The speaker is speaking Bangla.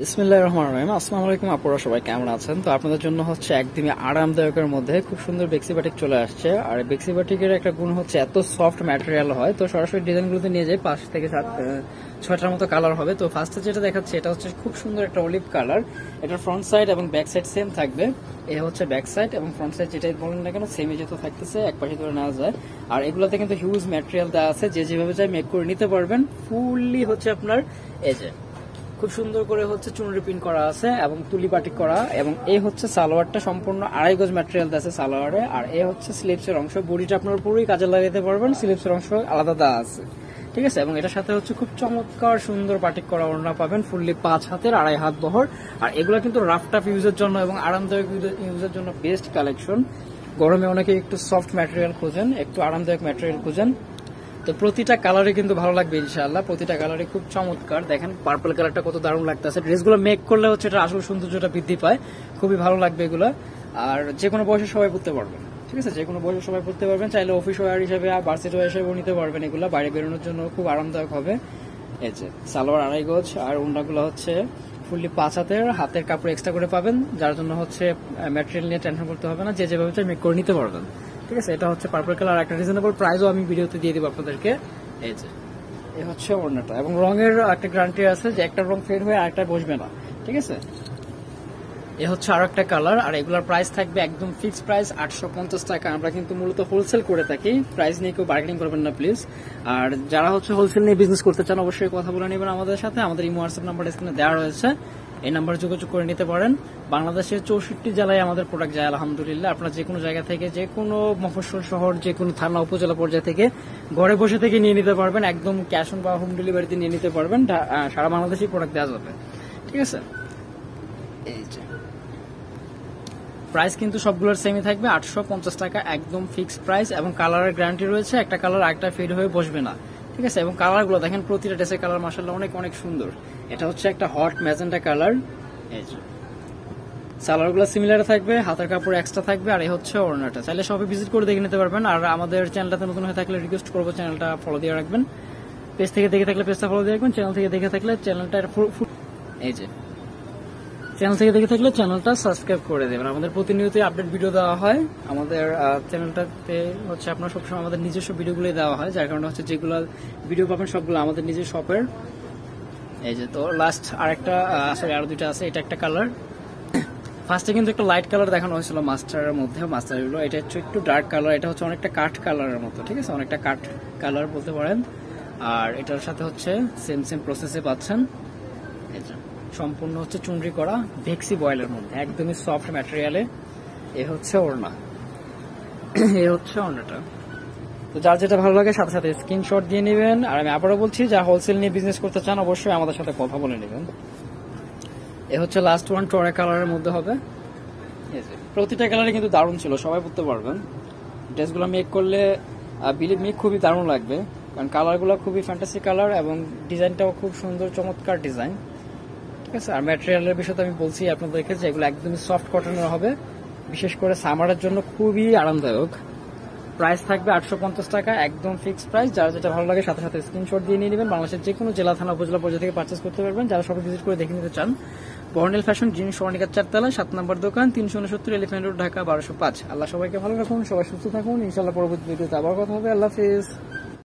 বিসমিল্লাহির রহমানির রহিম। আসসালামু আলাইকুম আপুরা, সবাই কেমন আছেন? তো আপনাদের জন্য হচ্ছে একদমই আরামদায়কের মধ্যে খুব সুন্দর বেক্সি বাটিক চলে আসছে। আর বেক্সি বাটিকের একটা গুণ হচ্ছে এত সফট ম্যাটেরিয়াল হয়। তো সরাসরি ডিজাইনগুলোতে নিয়ে যাই, 5 থেকে 6টার মতো কালার হবে। তো ফার্স্টে যেটা দেখাচ্ছে এটা হচ্ছে খুব সুন্দর একটা অলিভ কালার। এটার ফ্রন্ট সাইড এবং ব্যাক সাইড সেম থাকবে। এ হচ্ছে ব্যাক সাইড এবং ফ্রন্ট সাইড যেটাই বলেন না কেন সেমই যেহেতু থাকতেছে, এক পাশে ধরে নেওয়া যায়। আর এগুলোতে কিন্তু হিউজ ম্যাটেরিয়াল দেওয়া আছে, যে যেভাবে চাই মেক করে নিতে পারবেন। ফুললি হচ্ছে আপনার এজে খুব সুন্দর করে হচ্ছে চুনরি প্রিন্ট করা আছে এবং তুলি বাটিক করা। এবং এই হচ্ছে সালোয়ারটা সম্পূর্ণ 2.5 গজ ম্যাটেরিয়াল আছে সালোয়ারে। আর এই হচ্ছে স্লিভসের অংশ, বডিটা আপনার পুরোই কাজে লাগাতে পারবেন, স্লিভসের অংশ আলাদা দেওয়া আছে, ঠিক আছে। এবং এটার সাথে হচ্ছে খুব চমৎকার সুন্দর বাটিক করা ওড়না পাবেন, ফুললি 5 হাতের 2.5 হাত বহর। আর এগুলো কিন্তু রাফ টাফ ইউজের জন্য এবং আরামদায়ক ইউজের জন্য বেস্ট কালেকশন। গরমে অনেকে একটু সফট ম্যাটেরিয়াল খোঁজেন, একটু আরামদায়ক ম্যাটেরিয়াল খোঁজেন, তো প্রতিটা কালারে কিন্তু ভালো লাগবে ইনশাআল্লাহ। প্রতিটা কালারে খুব চমৎকার। দেখেন পার্পল কালারটা কত দারুণ লাগতেছে। ড্রেসগুলো মেক করলে হচ্ছে এটা আসল সৌন্দর্যটা বৃদ্ধি পায়, খুবই ভালো লাগবে এগুলো। আর যে কোনো বয়সে সবাই পড়তে পারবেন, ঠিক আছে, যে কোনো বয়সে সবাই পড়তে পারবেন। চাইলে অফিস ওয়্যার হিসেবে আর ভার্সিটি ওয়্যার হিসেবে নিতে পারবেন। এগুলো বাইরে বেরোনোর জন্য খুব আরামদায়ক হবে। এই যে সালোয়ার 2.5 গজ আর ওড়নাগুলো হচ্ছে ফুললি 5 হাতের, হাতের কাপড় এক্সট্রা করে পাবেন, যার জন্য হচ্ছে ম্যাটেরিয়াল নিয়ে টেনশন করতে হবে না, যে যেভাবে চাই মেক করে নিতে পারবেন, ঠিক আছে। এটা হচ্ছে পার্পল কালার, একটা রিজনেবল প্রাইসও আমি ভিডিওতে দিয়ে দিব আপনাদেরকে। এই যে এই হচ্ছে ওড়নাটা, এবং রঙের একটা গ্যারান্টি আছে যে একটা রং ফেড হয়ে আরেকটা বসবে না, ঠিক আছে। এ হচ্ছে আরো একটা কালার। আর এগুলোর প্রাইস থাকবে একদম ফিক্সড প্রাইস 850 টাকা। আমরা কিন্তু মূলত হোলসেল করে থাকি, প্রাইস নিয়ে কেউ বার্গেনিং করবেন না প্লিজ। আর যারা হচ্ছে হোলসেল নিয়ে বিজনেস করতে চান অবশ্যই কথা বলে নেবেন আমাদের সাথে। আমাদের ইমো হোয়াটসঅ্যাপ নাম্বার স্ক্রিনে দেওয়া রয়েছে, এই নাম্বারে যোগাযোগ করে নিতে পারেন। বাংলাদেশের 64 জেলায় আমাদের প্রোডাক্ট যায় আলহামদুলিল্লাহ। আপনারা যে কোনো জায়গা থেকে, যে কোনো মফস্বল শহর, যে কোনো থানা উপজেলা পর্যায়ে থেকে ঘরে বসে থেকে নিয়ে নিতে পারবেন। একদম ক্যাশ অন বা হোম ডেলিভারিতে নিয়ে নিতে পারবেন। সারা বাংলাদেশেই প্রোডাক্ট দেওয়া যাবে, ঠিক আছে। এই যে প্রাইস কিন্তু সবগুলোর সেমই থাকবে 850 টাকা, একদম ফিক্সড প্রাইস। এবং কালারের গ্যারান্টি রয়েছে, একটা কালার আরেকটা ফেড হয়ে বসবে না, ঠিক আছে। এবং কালারগুলো দেখেন, প্রতিটা ড্রেসের কালার মাশাআল্লাহ অনেক অনেক সুন্দর। এটা হচ্ছে একটা হট ম্যাজেন্টা কালার। এই যে সালোয়ারগুলো সিমিলার থাকবে, হাতের কাপড় এক্সট্রা থাকবে। আর এই হচ্ছে ওড়নাটা, চাইলে সবাই ভিজিট করে দেখে নিতে পারবেন। আর আমাদের চ্যানেলটাতে নতুন হয়ে থাকলে রিকোয়েস্ট করবো চ্যানেলটা ফলো দিয়ে রাখবেন। পেজ থেকে দেখে থাকলে পেজটা ফলো দিয়ে রাখবেন, চ্যানেল থেকে দেখে থাকলে চ্যানেলটা এই যে চ্যানেল থেকে দেখে থাকলে চ্যানেলটা সাবস্ক্রাইব করে দেবেন। আমাদের প্রতিনিয়ত আপডেট ভিডিও দেওয়া হয় আমাদের চ্যানেলটাতে, হচ্ছে আপনার সবসময় আমাদের নিজস্ব ভিডিওগুলোই দেওয়া হয়, যার কারণে হচ্ছে যেগুলো ভিডিও পাবেন সবগুলো আমাদের নিজের শপের। এই যে তো লাস্ট আরেকটা সরি আরো দুইটা আছে। এটা একটা কালার, ফার্স্টে কিন্তু একটা লাইট কালার দেখানো হয়েছিল মাস্টারের মধ্যে, মাস্টারগুলো। এটা হচ্ছে একটু ডার্ক কালার, এটা হচ্ছে অনেকটা কাঠ কালারের মতো, ঠিক আছে, অনেকটা কাঠ কালার বলতে পারেন। আর এটার সাথে হচ্ছে সেম সেম প্রসেসে পাচ্ছেন। এই যে সম্পূর্ণ হচ্ছে চুনরি করা ভেক্সি বয়েলের মধ্যে, একদমই সফট ম্যাটেরিয়ালে। এ হচ্ছে ওড়না, এ হচ্ছে ওড়নাটা। তো যার যেটা ভালো লাগে সাথে সাথে স্ক্রিনশট দিয়ে নেবেন। আর আমি আবারও বলছি, যা হোলসেল নিয়ে বিজনেস করতে চান অবশ্যই আমাদের সাথে কথা বলে নেবেন। এ হচ্ছে লাস্ট ওয়ান, টরে কালারের মধ্যে হবে। প্রতিটা কালারে কিন্তু দারুণ ছিল, সবাই পড়তে পারবেন। ড্রেসগুলো মেক করলে বিলিভ মি খুবই দারুণ লাগবে, কারণ কালারগুলো খুবই ফ্যান্টাসি কালার এবং ডিজাইনটাও খুব সুন্দর, চমৎকার ডিজাইন, ঠিক আছে। আর ম্যাটেরিয়ালের বিষয়ে আমি বলছি আপনাদেরকে যে এগুলো একদমই সফট কটনের হবে, বিশেষ করে সামারের জন্য খুবই আরামদায়ক। প্রাইস থাকবে 850 টাকা, একদম ফিক্সড প্রাইস। যারা যেটা ভালো লাগে সাথে সাথে স্ক্রিনশট দিয়ে নিয়ে নেবেন। বাংলাদেশের যে কোনো জেলা, থানা, উপজেলা পর্যায়ে থেকে পারচেস করতে পারবেন। যারা সবাই ভিজিট করে দেখে নিতে চান, বর্ণিল ফ্যাশন, জিনিস স্বর্ণিকার 4 তলা, 7 নম্বর দোকান, 369 এলিফ্যান্ট রোড, ঢাকা 1205। আল্লাহ সবাইকে ভালো রাখুন, সবাই সুস্থ থাকুন। ইনশাআল্লাহ পরবর্তী ভিডিওতে আবার কথা হবে। আল্লাহ হাফেজ।